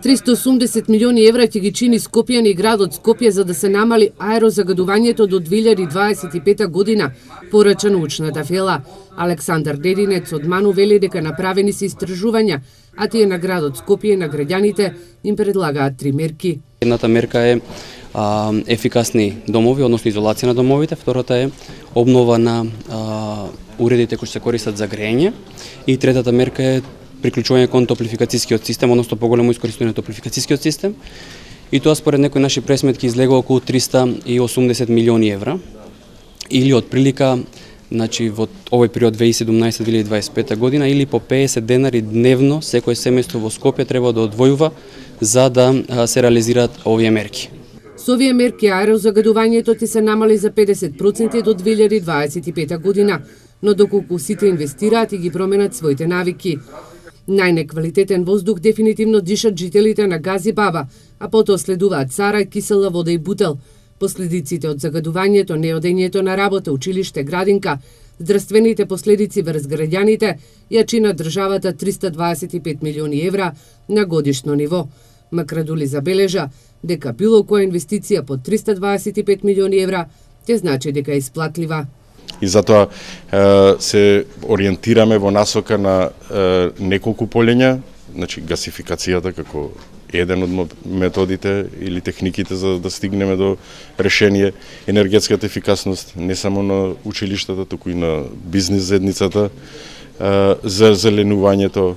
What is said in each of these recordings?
380 милиони евра ќе ги чини Скопјани и градот Скопје за да се намали аерозагадувањето до 2025 година, порача научната фела. Александар Дединец од Ману вели дека направени се истражувања, а тие на градот Скопје и на граѓаните им предлагаат 3 мерки. Едната мерка е ефикасни домови, односно изолација на домовите, втората е обнова на уредите кои се користат за грејење и третата мерка е приклучување кон топлификацијскиот систем, односно поголемо искористување на топлификацијскиот систем. И тоа според некои наши пресметки излегува околу 380 милиони евра или отприлика, значи во овој период 2017-2025 година или по 50 денари дневно секој семејство во Скопје треба да одвојува за да се реализираат овие мерки. Со овие мерки аерозагадувањето ќе се намали за 50% до 2025 година, но доколку сите инвестираат и ги променат своите навики. Најнеквалитетен воздух дефинитивно дишат жителите на Газибаба, а потоа следуваат Сарај, кисела вода и Бутел. Последиците од загадувањето, неодењето на работа, училиште, градинка, здравствените последици врз граѓаните ја чинат државата 325 милиони евра на годишно ниво. Макрадули забележа дека било која инвестиција по 325 милиони евра ќе значи дека е исплатлива. И затоа се ориентираме во насока на неколку полења, значи гасификацијата како еден од методите или техниките за да стигнеме до решение, енергетската ефикасност не само на училиштата, туку и на бизнис заедницата, за зеленувањето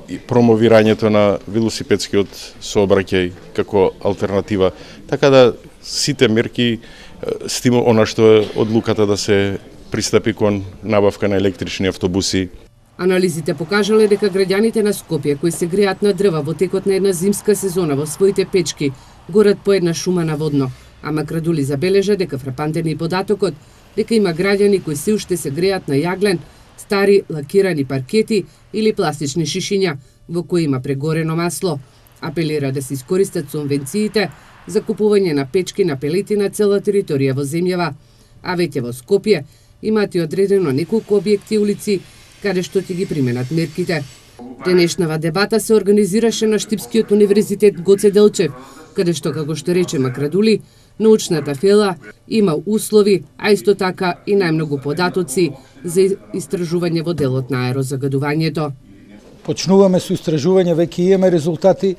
и промовирањето на велосипедскиот сообраќај како алтернатива. Така да сите мерки стимул она што е одлуката да се пристапи кон набавка на електрични автобуси. Анализите покажале дека граѓаните на Скопје кои се греат на дрва во текот на една зимска сезона во своите печки горат по една шума наводно, а Макрадули забележа дека фрапантен е податокот дека има граѓани кои се уште се греат на јаглен, стари лакирани паркети или пластични шишиња во кои има прегорено масло. Апелира да се искористат субвенциите за купување на печки на пелети на цела територија во земјава, а веќе во Скопје имаат и одредено неколку објекти и улици каде што ќе ги применат мерките. Денешнава дебата се организираше на Штипскиот универзитет Гоце Делчев, каде што, како што рече Макрадули, научната фела има услови, а исто така и најмногу податоци за истражување во делот на аерозагадувањето. Почнуваме со истражување, веќе имаме резултати,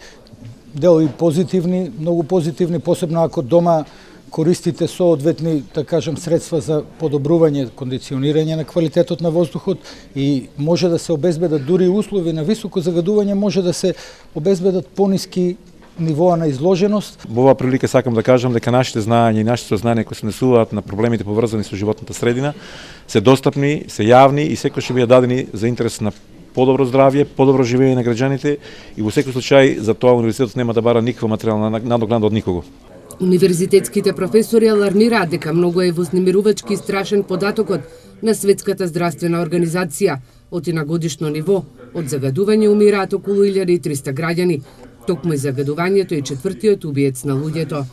дел и позитивни, многу позитивни, посебно ако дома користите соодветни, да кажам, средства за подобрување, кондиционирање на квалитетот на воздухот и може да се обезбедат дури услови на високо загадување, може да се обезбедат пониски нивоа на изложеност. Во оваа прилика сакам да кажам дека нашите знаења и нашите сознание кои се несуваат на проблемите поврзани со животната средина се достапни, се јавни и секој ќе бидат дадени за интерес на подобро здравје, подобро живење на граѓаните и во секој случај за тоа универзитетот нема да бара никаква материјална надокнада од никого. Универзитетските професори алармираат дека многу е вознемирувачки и страшен податокот на Светската здравствена организација. Оти на годишно ниво од загадување умираат околу 1300 граѓани. Токму и загадувањето е четвртиот убиец на луѓето.